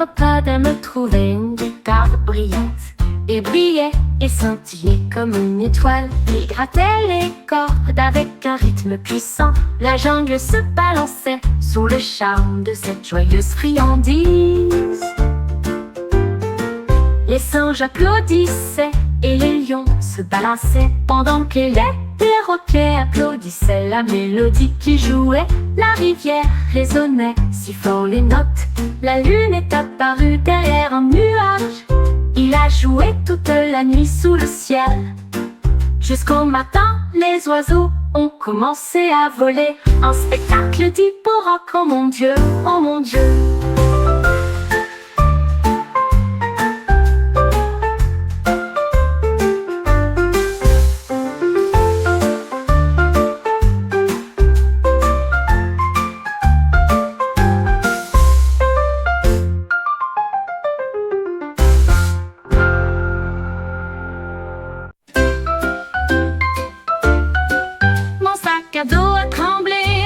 papa de me trouver une guitare brillante. Et brillait et scintillait comme une étoile. Il grattait les cordes avec un rythme puissant. La jungle se balançait sous le charme de cette joyeuse friandise. Les singes applaudissaient et les lions se balançaient pendant que les perroquets applaudissaient la mélodie qui jouait. La rivière résonnait si fort les notes. La lune est apparue derrière un nuage. Il a joué toute la nuit sous le ciel. Jusqu'au matin, les oiseaux ont commencé à voler. Un spectacle dit pour rock, oh mon Dieu, oh mon Dieu.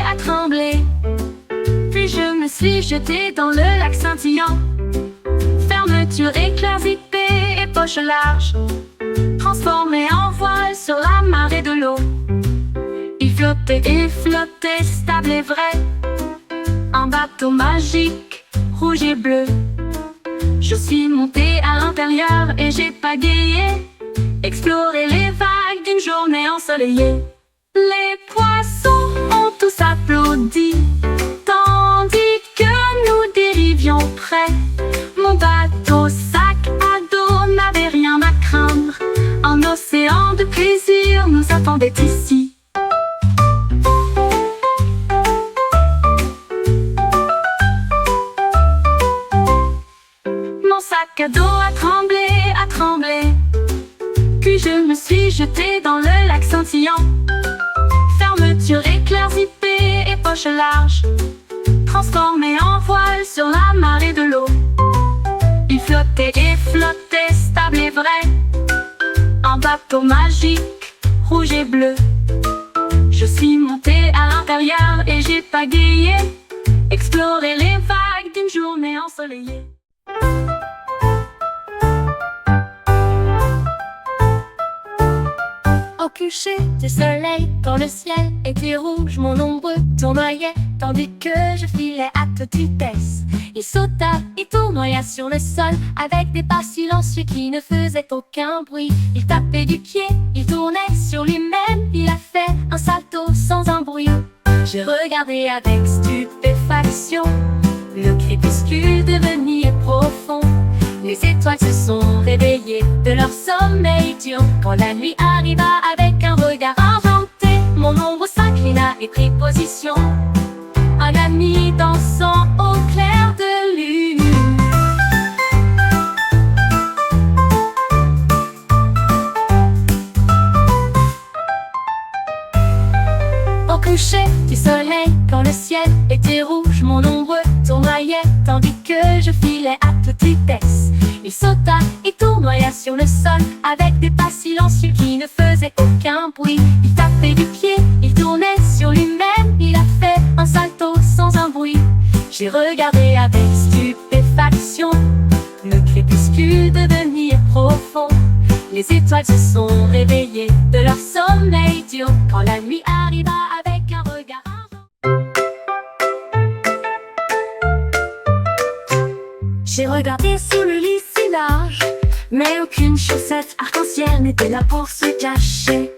A tremblé. Puis je me suis jetée dans le lac scintillant. Fermeture, éclair zippé et poche large, transformé en voile sur la marée de l'eau. Il flottait et flottait, stable et vrai. Un bateau magique, rouge et bleu. Je suis montée à l'intérieur et j'ai pagayé, exploré les vagues d'une journée ensoleillée. Les poissons ont tous applaudi, tandis que nous dérivions près. Mon bateau sac à dos n'avait rien à craindre. Un océan de plaisir nous attendait ici. Mon sac à dos a tremblé, a tremblé. Puis je me suis jetée dans le lac scintillant. Fermeture, éclair zippé et poche large, transformé en voile sur la marée de l'eau. Il flottait et flottait, stable et vrai. Un bateau magique, rouge et bleu. Je suis montée à l'intérieur et j'ai pagayé, exploré les vagues d'une journée ensoleillée. Au coucher du soleil, quand le ciel était rouge, mon ombre tournoyait, tandis que je filais à toute vitesse. Il sauta, il tournoya sur le sol, avec des pas silencieux qui ne faisaient aucun bruit. Il tapait du pied, il tournait sur lui-même, il a fait un salto sans un bruit. J'ai regardé avec stupéfaction, le crépuscule devenir profond. Les étoiles se sont réveillées de leur sommeil dur quand la nuit arriva avec un regard argenté. Mon ombre s'inclina et prit position, un ami dansant au clair de lune. Au coucher du soleil, quand le ciel était rouge, mon ombre tournoyait, tandis que je filais à toute vitesse. Il sauta, il tournoya sur le sol, avec des pas silencieux qui ne faisaient aucun bruit. Il tapait du pied, il tournait sur lui-même, il a fait un salto sans un bruit. J'ai regardé avec stupéfaction, le crépuscule devenir profond. Les étoiles se sont réveillées de leur sommeil dur quand la nuit arriva avec un regard argenté. J'ai regardé sous le lit si large, mais aucune chaussette arc-en-ciel n'était là pour se cacher.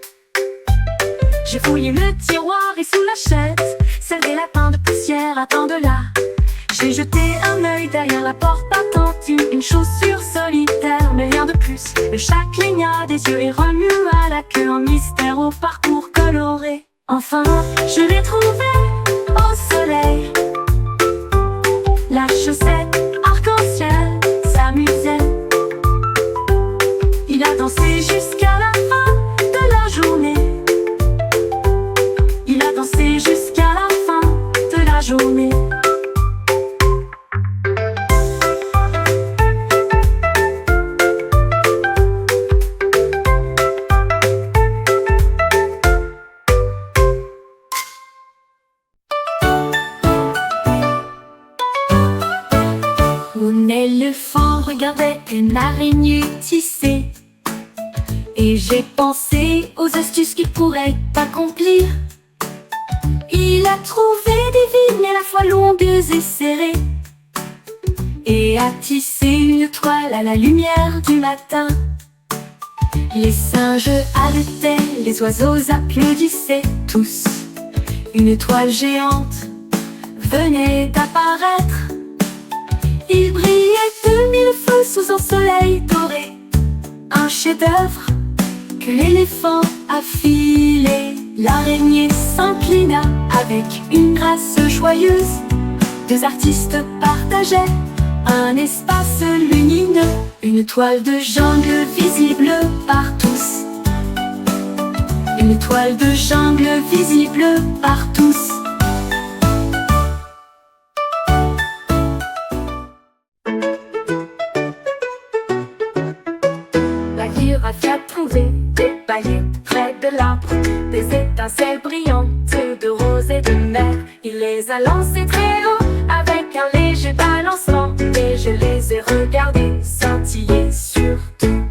J'ai fouillé le tiroir et sous la chaise, celle des lapins de poussière attendent là. J'ai jeté un œil derrière la porte battante, une chaussure solitaire, mais rien de plus. Le chat cligna des yeux et remua la queue, un mystère au parcours coloré. Enfin, je l'ai trouvé au soleil. La chaussette arc-en-ciel s'amusait. Il a dansé jusqu'à la fin de la journée. Il a dansé jusqu'à la fin de la journée. l'éléphant regardait une araignée tisser. Et j'ai pensé aux astuces qu'il pourrait accomplir. Il a trouvé des vignes à la fois longues et serrées, et a tissé une toile à la lumière du matin. Les singes haletaient, les oiseaux applaudissaient tous. Une toile géante venait d'apparaître. Il brillait de mille feux sous un soleil doré, un chef-d'œuvre que l'éléphant a filé. L'araignée s'inclina avec une grâce joyeuse. Deux artistes partageaient un espace lumineux, une toile de jungle visible par tous. Une toile de jungle visible par tous. La girafe a trouvé des paillettes près de l'arbre, des étincelles brillantes de rose et de mer. Il les a lancées très haut avec un léger balancement, et je les ai regardées scintiller surtout.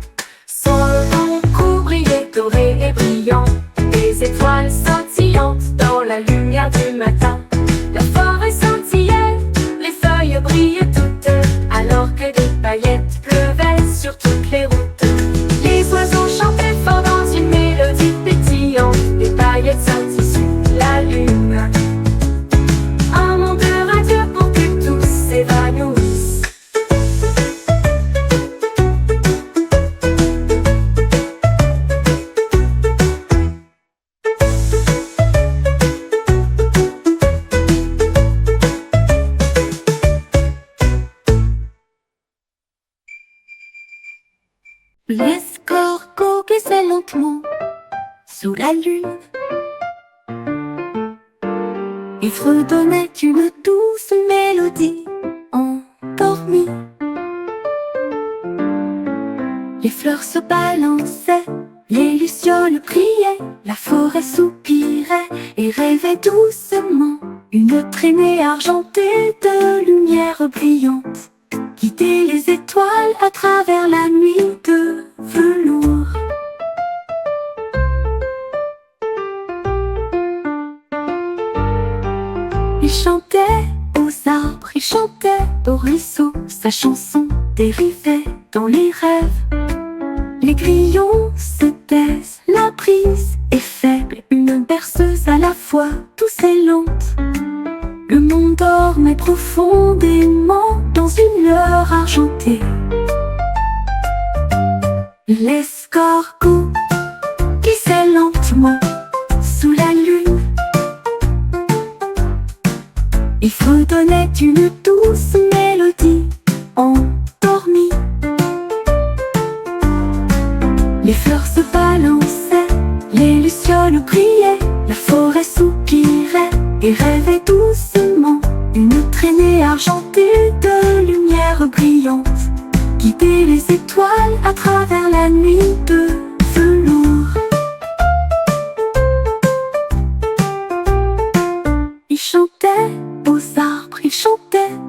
Son long cou brillait doré et brillant, des étoiles scintillantes dans la lumière du matin. La forêt scintillait, les feuilles brillaient toutes, alors que des paillettes pleuvaient sur toutes les routes. Les oiseaux chantaient fort dans une mélodie pétillante, les paillettes scintillent sous la lune. Un monde radieux pour que tous s'évanouissent. L'escargot glissait lentement sous la lune et fredonnait une douce mélodie endormie. Les fleurs se balançaient, les lucioles criaient, la forêt soupirait et rêvait doucement. Une traînée argentée de lumière brillante guidait les étoiles à travers la nuit de velours. Il chantait aux arbres, il chantait aux ruisseaux, sa chanson dérivait dans les rêves. Les grillons se taisent, la brise est faible, une berceuse à la fois, douce et lente. Le monde dormait profondément dans une lueur argentée. L'escargot glissait lentement sous la lune. Il fredonnait une douce mélodie endormie. Les fleurs se balançaient, les lucioles brillaient, la forêt soupirait et rêvait doucement. Une traînée argentée de lumière brillante guidait les étoiles à travers la nuit de